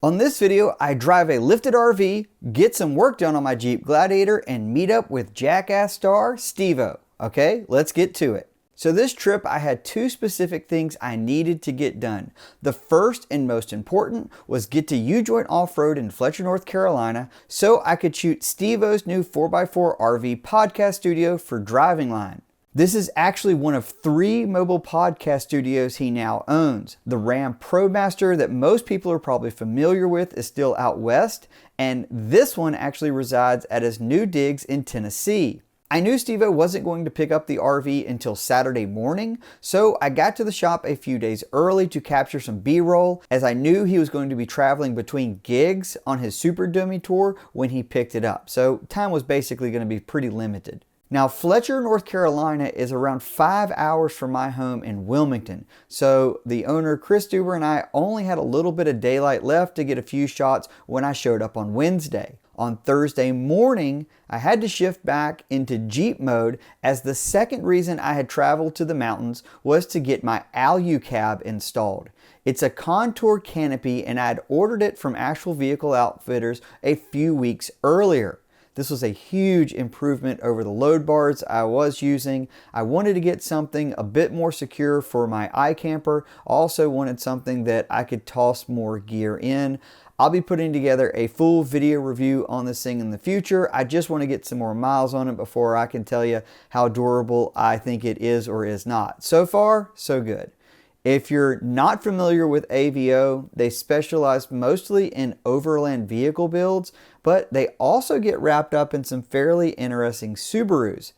On this video, I drive a lifted RV, get some work done on my Jeep Gladiator, and meet up with Jackass star Steve-O. Okay, let's get to it. So this trip, I had two specific things I needed to get done. The first and most important was get to Ujoint Offroad in Fletcher, North Carolina, so I could shoot Steve-O's new 4x4 RV podcast studio for Driving Line. This is actually one of 3 mobile podcast studios he now owns. The Ram ProMaster that most people are probably familiar with is still out west, and this one actually resides at his new digs in Tennessee. I knew Steve-O wasn't going to pick up the RV until Saturday morning, so I got to the shop a few days early to capture some B-roll, as I knew he was going to be traveling between gigs on his Super Dummy tour when he picked it up, so time was basically going to be pretty limited. Now, Fletcher, North Carolina is around 5 hours from my home in Wilmington, so the owner, Chris Duber, and I only had a little bit of daylight left to get a few shots when I showed up on Wednesday. On Thursday morning, I had to shift back into Jeep mode, as the second reason I had traveled to the mountains was to get my AluCab installed. It's a contour canopy, and I had ordered it from Actual Vehicle Outfitters a few weeks earlier. This was a huge improvement over the load bars I was using. I wanted to get something a bit more secure for my iCamper. Also wanted something that I could toss more gear in. I'll be putting together a full video review on this thing in the future. I just want to get some more miles on it before I can tell you how durable I think it is or is not. So far, so good. If you're not familiar with AVO, they specialize mostly in overland vehicle builds, but they also get wrapped up in some fairly interesting Subarus.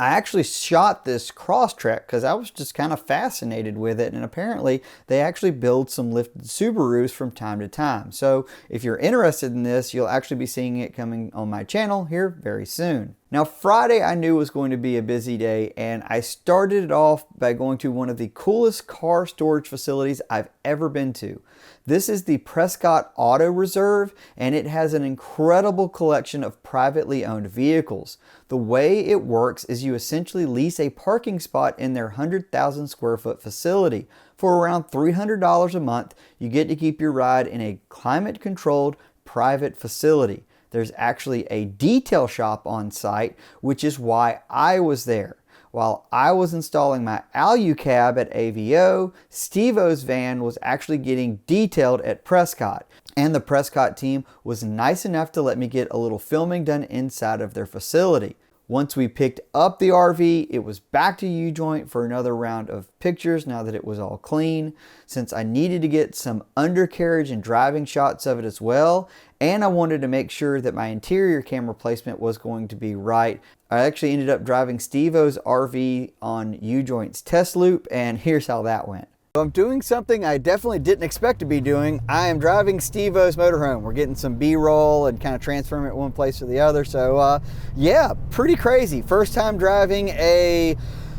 I actually shot this Crosstrek because I was just kind of fascinated with it, and apparently they actually build some lifted Subarus from time to time. So if you're interested in this, you'll actually be seeing it coming on my channel here very soon. Now, Friday I knew was going to be a busy day, and I started it off by going to one of the coolest car storage facilities I've ever been to. This is the Prescott Auto Reserve, and it has an incredible collection of privately owned vehicles. The way it works is you essentially lease a parking spot in their 100,000 square foot facility. For around $300 a month, you get to keep your ride in a climate-controlled private facility. There's actually a detail shop on site, which is why I was there. While I was installing my AluCab at AVO, Steve-O's van was actually getting detailed at Prescott. And the Prescott team was nice enough to let me get a little filming done inside of their facility. Once we picked up the RV, it was back to Ujoint for another round of pictures now that it was all clean, since I needed to get some undercarriage and driving shots of it as well, and I wanted to make sure that my interior camera placement was going to be right. I actually ended up driving Steve-O's RV on Ujoint's test loop, and here's how that went. I'm doing something I definitely didn't expect to be doing. I am driving Steve-O's motorhome. We're getting some B-roll and kind of transferring it one place to the other. So yeah, pretty crazy. First time driving a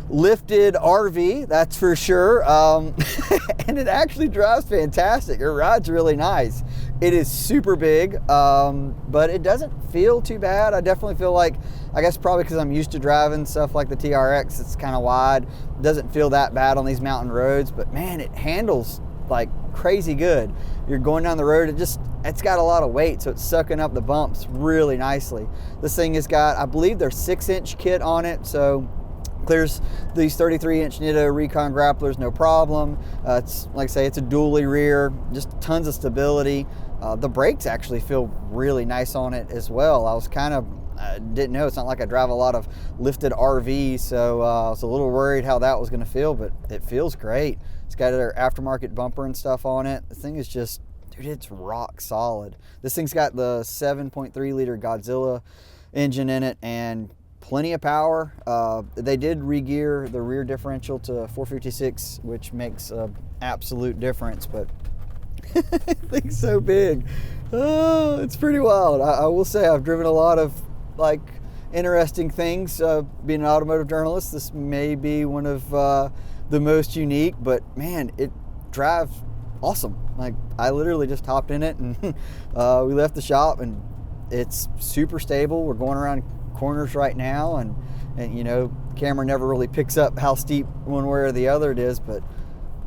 lifted RV, that's for sure. And it actually drives fantastic. It rides really nice. It is super big, but it doesn't feel too bad. I definitely feel like, I guess probably because I'm used to driving stuff like the TRX, it's kind of wide. It doesn't feel that bad on these mountain roads, but man, it handles like crazy good. You're going down the road, it's got a lot of weight, so it's sucking up the bumps really nicely. This thing has got, I believe there's 6-inch kit on it, so clears these 33-inch Nitto Recon grapplers no problem. It's like I say, it's a dually rear, just tons of stability. The brakes actually feel really nice on it as well. I didn't know, it's not like I drive a lot of lifted RVs, so I was a little worried how that was going to feel, but it feels great. It's got their aftermarket bumper and stuff on it. The thing is just, dude, it's rock solid. This thing's got the 7.3 liter Godzilla engine in it and plenty of power. They did re-gear the rear differential to 456, which makes an absolute difference, but the thing's so big. Oh, it's pretty wild. I will say I've driven a lot of like interesting things. Being an automotive journalist, this may be one of the most unique, but man, it drives awesome. Like, I literally just hopped in it and we left the shop, and it's super stable. We're going around corners right now, and you know, camera never really picks up how steep one way or the other it is, but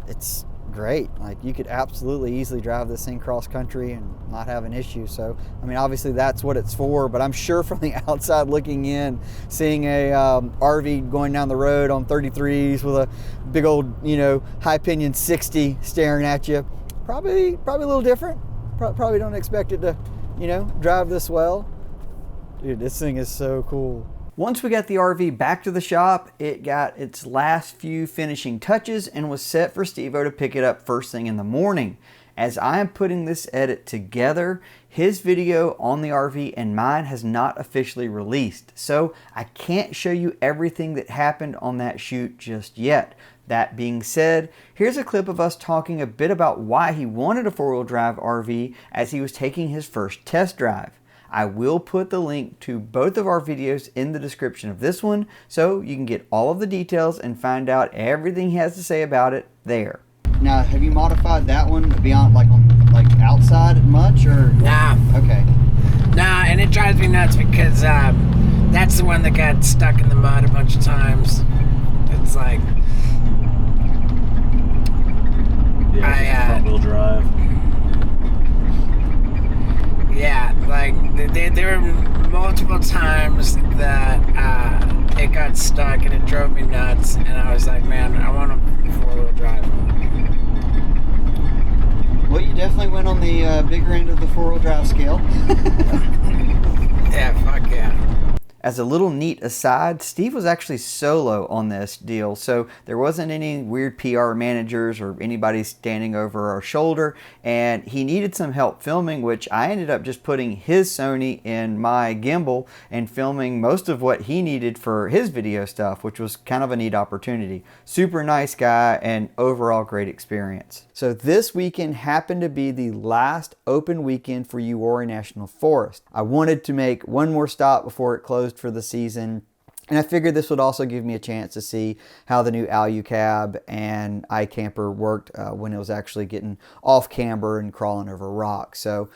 it's great. Like, you could absolutely easily drive this thing cross country and not have an issue. So, I mean, obviously that's what it's for, but I'm sure from the outside looking in, seeing a RV going down the road on 33s with a big old, you know, high pinion 60 staring at you, probably a little different. Probably don't expect it to, you know, drive this well. Dude, this thing is so cool. Once we got the RV back to the shop, it got its last few finishing touches and was set for Steve-O to pick it up first thing in the morning. As I am putting this edit together, his video on the RV and mine has not officially released, so I can't show you everything that happened on that shoot just yet. That being said, here's a clip of us talking a bit about why he wanted a four-wheel drive RV as he was taking his first test drive. I will put the link to both of our videos in the description of this one, so you can get all of the details and find out everything he has to say about it there. Now, have you modified that one beyond like outside much, or? Nah. Okay. Nah, and it drives me nuts because that's the one that got stuck in the mud a bunch of times. It's like, yeah, front wheel drive. Yeah, like there were multiple times that it got stuck and it drove me nuts, and I was like, man, I want a four-wheel drive. Well, you definitely went on the bigger end of the four-wheel drive scale. Yeah, fuck yeah. As a little neat aside, Steve was actually solo on this deal, so there wasn't any weird PR managers or anybody standing over our shoulder, and he needed some help filming, which I ended up just putting his Sony in my gimbal and filming most of what he needed for his video stuff, which was kind of a neat opportunity. Super nice guy and overall great experience. So this weekend happened to be the last open weekend for Uwharrie National Forest. I wanted to make one more stop before it closed for the season, and I figured this would also give me a chance to see how the new AluCab and iCamper worked when it was actually getting off camber and crawling over rocks. So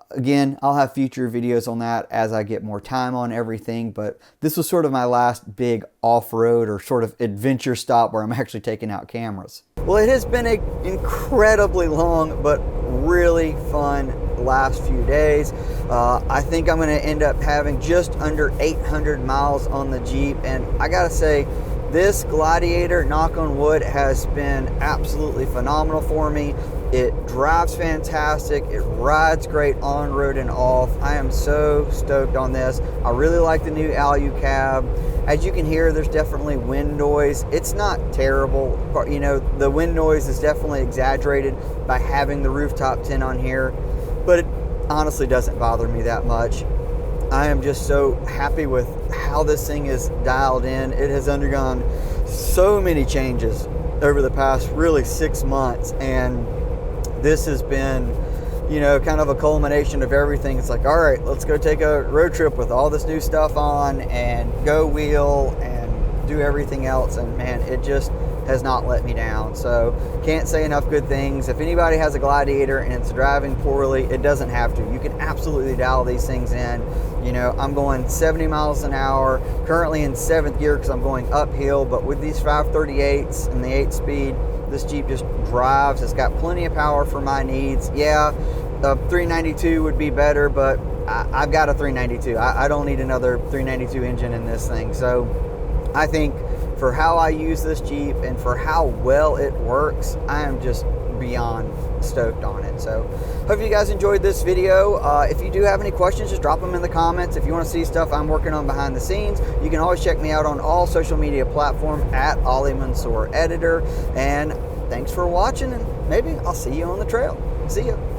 again, I'll have future videos on that as I get more time on everything, but this was sort of my last big off-road or sort of adventure stop where I'm actually taking out cameras. Well, it has been an incredibly long but really fun last few days. I think I'm going to end up having just under 800 miles on the Jeep, and I gotta say, this Gladiator, knock on wood, has been absolutely phenomenal for me. It drives fantastic, it rides great on road and off. I am so stoked on this. I really like the new AluCab. As you can hear, there's definitely wind noise. It's not terrible, you know, the wind noise is definitely exaggerated by having the rooftop tint on here, but it honestly doesn't bother me that much. I am just so happy with how this thing is dialed in. It has undergone so many changes over the past really 6 months, and this has been, you know, kind of a culmination of everything. It's like, all right, let's go take a road trip with all this new stuff on and go wheel and do everything else, and man, it just has not let me down. So can't say enough good things. If anybody has a Gladiator and it's driving poorly, it doesn't have to. You can absolutely dial these things in. You know, I'm going 70 miles an hour, currently in 7th gear because I'm going uphill, but with these 538s and the 8-speed, this Jeep just drives. It's got plenty of power for my needs. Yeah, a 392 would be better, but I've got a 392. I don't need another 392 engine in this thing. So I think for how I use this Jeep and for how well it works, I am just beyond stoked on it. So hope you guys enjoyed this video. If you do have any questions, just drop them in the comments. If you want to see stuff I'm working on behind the scenes, you can always check me out on all social media platforms at Ollie Mansour Editor. And thanks for watching, and maybe I'll see you on the trail. See ya.